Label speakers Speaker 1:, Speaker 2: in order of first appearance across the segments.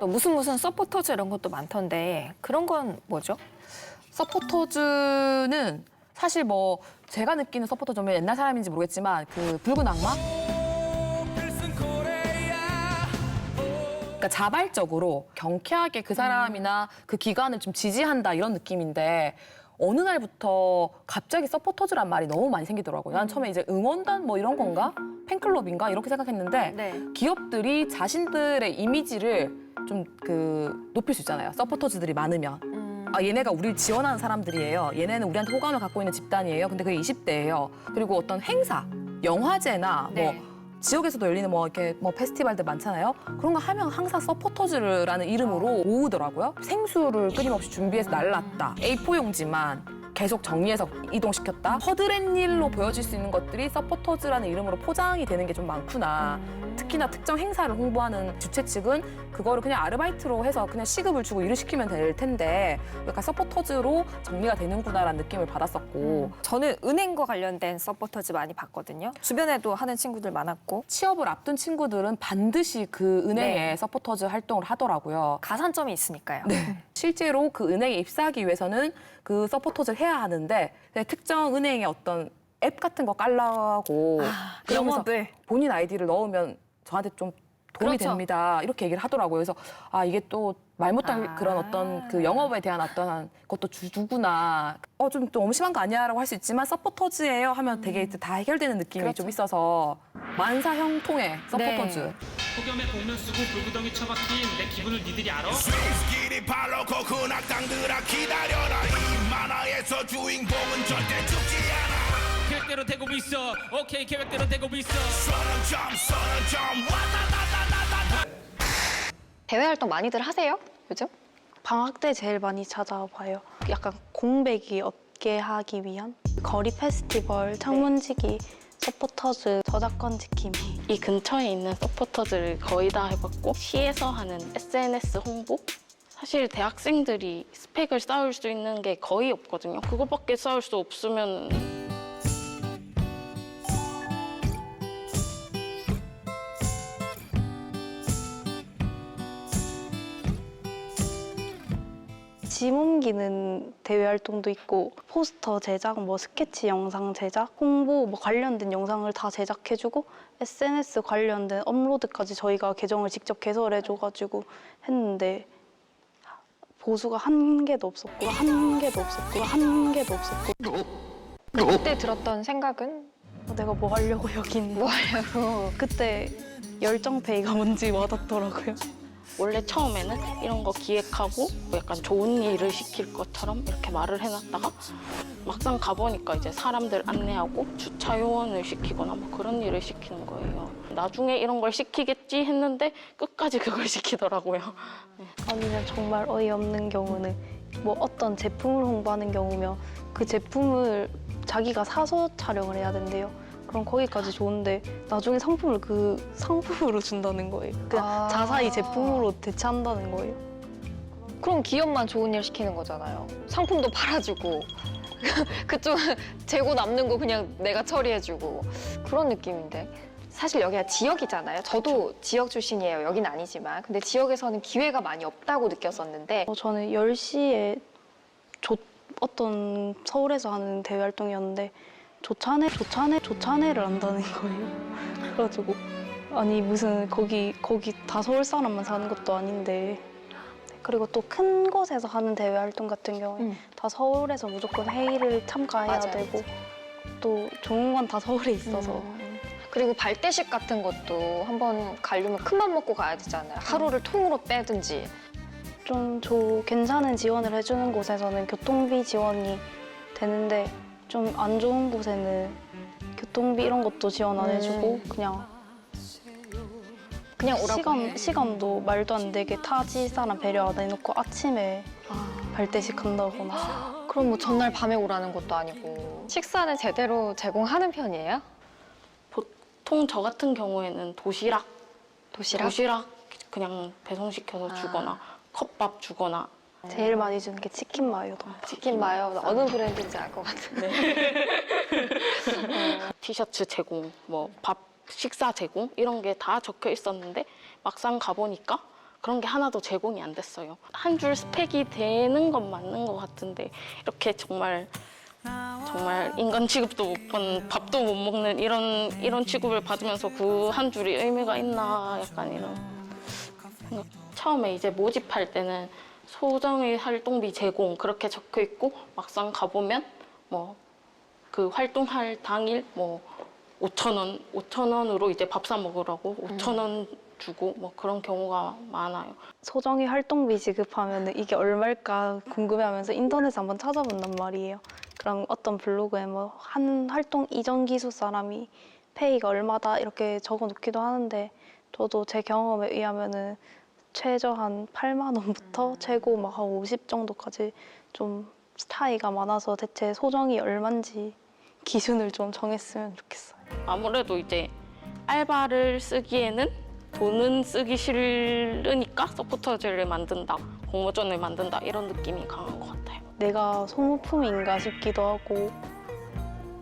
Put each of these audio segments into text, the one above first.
Speaker 1: 무슨 서포터즈 이런 것도 많던데 그런 건 뭐죠?
Speaker 2: 서포터즈는 사실 뭐 제가 느끼는 서포터즈면 옛날 사람인지 모르겠지만 그 붉은 악마? 그러니까 자발적으로 경쾌하게 그 사람이나 그 기관을 좀 지지한다 이런 느낌인데 어느 날부터 갑자기 서포터즈란 말이 너무 많이 생기더라고요. 난 처음에 이제 응원단 뭐 이런 건가? 팬클럽인가? 이렇게 생각했는데
Speaker 1: 네.
Speaker 2: 기업들이 자신들의 이미지를 좀 높일 수 있잖아요. 서포터즈들이 많으면. 아, 얘네가 우리를 지원하는 사람들이에요. 얘네는 우리한테 호감을 갖고 있는 집단이에요. 근데 그게 20대예요. 그리고 어떤 행사, 영화제나
Speaker 1: 네.
Speaker 2: 뭐 지역에서도 열리는 뭐 이렇게 뭐 페스티벌들 많잖아요. 그런 거 하면 항상 서포터즈라는 이름으로 모으더라고요. 생수를 끊임없이 준비해서 날랐다. A4 용지만 계속 정리해서 이동시켰다. 허드렛 일로 보여질 수 있는 것들이 서포터즈라는 이름으로 포장이 되는 게 좀 많구나. 특히나 특정 행사를 홍보하는 주최 측은 그거를 그냥 아르바이트로 해서 그냥 시급을 주고 일을 시키면 될 텐데 약간 서포터즈로 정리가 되는구나라는 느낌을 받았었고
Speaker 1: 저는 은행과 관련된 서포터즈 많이 봤거든요. 주변에도 하는 친구들 많았고
Speaker 2: 취업을 앞둔 친구들은 반드시 그 은행에
Speaker 1: 네.
Speaker 2: 서포터즈 활동을 하더라고요.
Speaker 1: 가산점이 있으니까요.
Speaker 2: 네. 실제로 그 은행에 입사하기 위해서는 그 서포터즈를 해야 하는데 특정 은행의 어떤 앱 같은 거 깔라고 그러면서
Speaker 1: 영업을.
Speaker 2: 본인 아이디를 넣으면 저한테 좀 도움이
Speaker 1: 그렇죠.
Speaker 2: 됩니다. 이렇게 얘기를 하더라고요. 그래서 아 이게 또 말 못할 그런 어떤 그 영업에 대한 어떤 것도 주구나. 좀 또 엄심한 거 아니야라고 할 수 있지만 서포터즈예요 하면 되게 이제 다 해결되는 느낌이
Speaker 1: 그렇죠.
Speaker 2: 좀 있어서 만사형통의 서포터즈.
Speaker 1: 네.
Speaker 3: 폭염에 복면 쓰고 불구덩이 처박힌 내 기분을 니들이 알아?
Speaker 4: 스윙스길이 발로고 근악당들아 기다려라 이 만화에서 주인공은 절대 죽지 않아
Speaker 3: 계획대로 되고 있어. 오케이 계획대로 되고 있어.
Speaker 4: 서는 점 와다다다다다
Speaker 5: 대외 활동 많이들 하세요? 요즘?
Speaker 6: 방학 때 제일 많이 찾아봐요. 약간 공백이 없게 하기 위한 거리 페스티벌, 창문지기, 서포터즈, 저작권 지킴이.
Speaker 7: 이 근처에 있는 서포터즈를 거의 다 해봤고 시에서 하는 SNS 홍보? 사실 대학생들이 스펙을 쌓을 수 있는 게 거의 없거든요. 그것밖에 쌓을 수 없으면
Speaker 6: 짐 옮기는 대외 활동도 있고 포스터 제작, 뭐 스케치 영상 제작, 홍보 뭐 관련된 영상을 다 제작해주고 SNS 관련된 업로드까지 저희가 계정을 직접 개설해줘가지고 했는데 보수가 한 개도 없었고 한 개도 없었고 한 개도 없었고
Speaker 5: 그때 들었던 생각은?
Speaker 6: 내가 뭐 하려고 여기 있는
Speaker 5: 뭐 하려고?
Speaker 6: 그때 열정페이가 뭔지 와닿더라고요.
Speaker 7: 원래 처음에는 이런 거 기획하고 뭐 약간 좋은 일을 시킬 것처럼 이렇게 말을 해놨다가 막상 가보니까 이제 사람들 안내하고 주차 요원을 시키거나 뭐 그런 일을 시키는 거예요. 나중에 이런 걸 시키겠지 했는데 끝까지 그걸 시키더라고요.
Speaker 6: 아니면 정말 어이없는 경우는 뭐 어떤 제품을 홍보하는 경우면 그 제품을 자기가 사서 촬영을 해야 된대요. 그럼 거기까지 좋은데 나중에 상품을 그 상품으로 준다는 거예요. 그냥 자사의 제품으로 대체한다는 거예요.
Speaker 5: 그럼 기업만 좋은 일 시키는 거잖아요. 상품도 팔아주고 그쪽은 재고 남는 거 그냥 내가 처리해주고 그런 느낌인데 사실 여기가 지역이잖아요. 저도 지역 출신이에요. 여긴 아니지만. 근데 지역에서는 기회가 많이 없다고 느꼈었는데
Speaker 6: 저는 10시에 어떤 서울에서 하는 대외 활동이었는데 조차내를 한다는 거예요. 그래가지고 아니 무슨 거기 다 서울 사람만 사는 것도 아닌데 그리고 또 큰 곳에서 하는 대외 활동 같은 경우에 다 서울에서 무조건 회의를 참가해야
Speaker 5: 맞아요.
Speaker 6: 되고 또 좋은 건 다 서울에 있어서
Speaker 5: 그리고 발대식 같은 것도 한번 가려면 큰맘 먹고 가야 되잖아요. 하루를 통으로 빼든지.
Speaker 6: 좀 괜찮은 지원을 해주는 곳에서는 교통비 지원이 되는데 좀 안 좋은 곳에는 교통비 이런 것도 지원 안 해주고 그냥
Speaker 5: 오라고
Speaker 6: 시간도 말도 안 되게 타지 사람 배려 안 해놓고 아침에 발대식 한다거나
Speaker 5: 그럼 뭐 전날 밤에 오라는 것도 아니고. 식사는 제대로 제공하는 편이에요?
Speaker 7: 보통 저 같은 경우에는 도시락
Speaker 5: 도시락?
Speaker 7: 그냥 배송시켜서 주거나 컵밥 주거나
Speaker 6: 제일 많이 주는 게 치킨 마요도.
Speaker 5: 치킨 마요. 어느 브랜드인지 알 것 같은데.
Speaker 7: 티셔츠 제공, 뭐 밥 식사 제공 이런 게 다 적혀 있었는데 막상 가보니까 그런 게 하나도 제공이 안 됐어요. 한 줄 스펙이 되는 건 맞는 것 같은데 이렇게 정말 인간 취급도 못 받는, 밥도 못 먹는 이런 취급을 받으면서 그 한 줄이 의미가 있나 약간 이런 생각. 처음에 이제 모집할 때는 소정의 활동비 제공 그렇게 적혀 있고 막상 가보면 뭐 그 활동할 당일 뭐 5,000원으로 이제 밥 사 먹으라고 5,000원 주고 뭐 그런 경우가 많아요.
Speaker 6: 소정의 활동비 지급하면 이게 얼마일까 궁금해하면서 인터넷에 한번 찾아본단 말이에요. 그럼 어떤 블로그에 뭐 한 활동 이전 기수 사람이 페이가 얼마다 이렇게 적어놓기도 하는데 저도 제 경험에 의하면은 최저 한 8만 원부터 최고 막 한 50 정도까지 좀 차이가 많아서 대체 소정이 얼마인지 기준을 좀 정했으면 좋겠어요.
Speaker 7: 아무래도 이제 알바를 쓰기에는 돈은 쓰기 싫으니까 서포터즈를 만든다, 공모전을 만든다 이런 느낌이 강한 것 같아요.
Speaker 6: 내가 소모품인가 싶기도 하고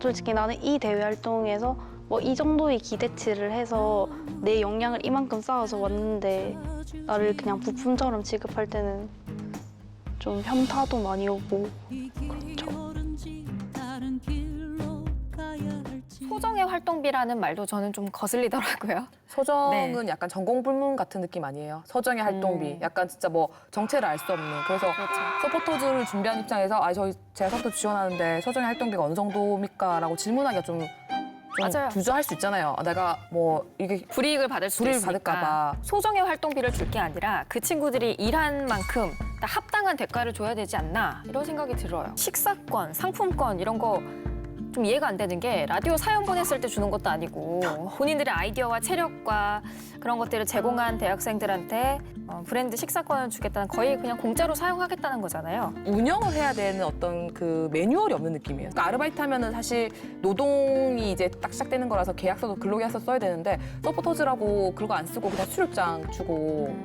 Speaker 6: 솔직히 나는 이 대외 활동에서 뭐 이 정도의 기대치를 해서 내 역량을 이만큼 쌓아서 왔는데 나를 그냥 부품처럼 취급할 때는 좀 현타도 많이 오고 그렇죠.
Speaker 1: 소정의 활동비라는 말도 저는 좀 거슬리더라고요.
Speaker 2: 소정은 약간 전공불문 같은 느낌 아니에요? 소정의 활동비. 약간 진짜 뭐 정체를 알 수 없는. 그래서 서포터즈를 준비한 입장에서 제가 서포터 지원하는데 소정의 활동비가 어느 정도입니까? 라고 질문하기가 좀
Speaker 1: 맞아요.
Speaker 2: 주저할 수 있잖아요. 내가 뭐 이게
Speaker 1: 불이익을 받을 수도
Speaker 2: 불이익을
Speaker 1: 있으니까.
Speaker 2: 받을까 봐.
Speaker 1: 소정의 활동비를 줄 게 아니라 그 친구들이 일한 만큼 합당한 대가를 줘야 되지 않나 이런 생각이 들어요. 식사권, 상품권 이런 거 좀 이해가 안 되는 게 라디오 사연 보냈을 때 주는 것도 아니고 본인들의 아이디어와 체력과 그런 것들을 제공한 대학생들한테 브랜드 식사권을 주겠다는 거의 그냥 공짜로 사용하겠다는 거잖아요.
Speaker 2: 운영을 해야 되는 어떤 그 매뉴얼이 없는 느낌이에요. 그러니까 아르바이트 하면은 사실 노동이 이제 딱 시작되는 거라서 계약서도 근로계약서 써야 되는데 서포터즈라고 그거 안 쓰고 그냥 수료장 주고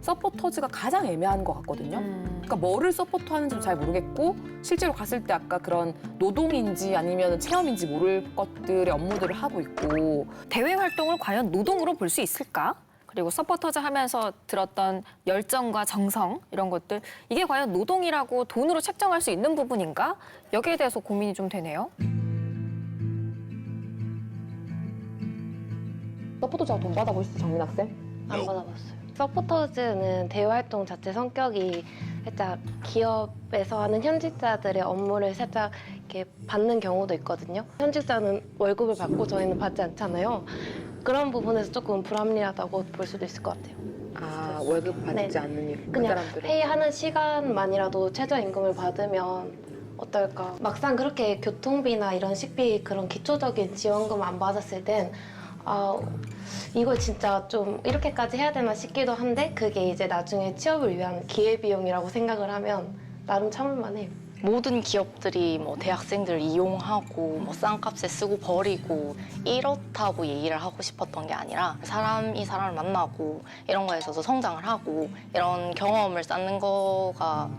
Speaker 2: 서포터즈가 가장 애매한 것 같거든요. 그러니까 뭐를 서포터하는지도 잘 모르겠고 실제로 갔을 때 아까 그런 노동인지 아니면 체험인지 모를 것들의 업무들을 하고 있고
Speaker 1: 대외 활동을 과연 노동으로 볼 수 있을까? 그리고 서포터즈 하면서 들었던 열정과 정성 이런 것들 이게 과연 노동이라고 돈으로 책정할 수 있는 부분인가? 여기에 대해서 고민이 좀 되네요.
Speaker 2: 서포터즈가 돈 받아보셨어요, 정민 학생?
Speaker 8: 안 받아봤어요. 서포터즈는 대외활동 자체 성격이 살짝 기업에서 하는 현직자들의 업무를 살짝 이렇게 받는 경우도 있거든요. 현직자는 월급을 받고 저희는 받지 않잖아요. 그런 부분에서 조금 불합리하다고 볼 수도 있을 것 같아요.
Speaker 2: 아, 월급 받지
Speaker 8: 네.
Speaker 2: 않는 그
Speaker 8: 그냥
Speaker 2: 사람들은.
Speaker 8: 회의하는 시간만이라도 최저임금을 받으면 어떨까. 막상 그렇게 교통비나 이런 식비 그런 기초적인 지원금 안 받았을 땐 이걸 진짜 좀 이렇게까지 해야 되나 싶기도 한데 그게 이제 나중에 취업을 위한 기회비용이라고 생각을 하면 나름 참을만 해요.
Speaker 9: 모든 기업들이 뭐 대학생들 이용하고 뭐 싼 값에 쓰고 버리고 이렇다고 얘기를 하고 싶었던 게 아니라 사람이 사람을 만나고 이런 거에 있어서 성장을 하고 이런 경험을 쌓는 거가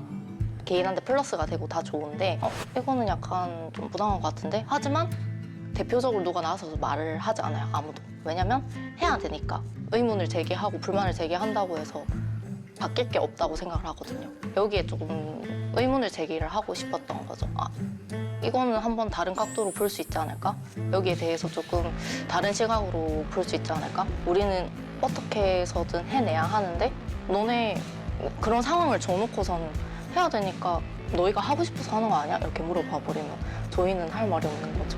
Speaker 9: 개인한테 플러스가 되고 다 좋은데 이거는 약간 좀 부당한 것 같은데 하지만 대표적으로 누가 나와서 말을 하지 않아요, 아무도. 왜냐면 해야 되니까. 의문을 제기하고 불만을 제기한다고 해서 바뀔 게 없다고 생각을 하거든요. 여기에 조금 의문을 제기를 하고 싶었던 거죠. 이거는 한번 다른 각도로 볼 수 있지 않을까? 여기에 대해서 조금 다른 시각으로 볼 수 있지 않을까? 우리는 어떻게 해서든 해내야 하는데 너네 그런 상황을 줘놓고서는 해야 되니까 너희가 하고 싶어서 하는 거 아니야? 이렇게 물어봐 버리면 저희는 할 말이 없는 거죠.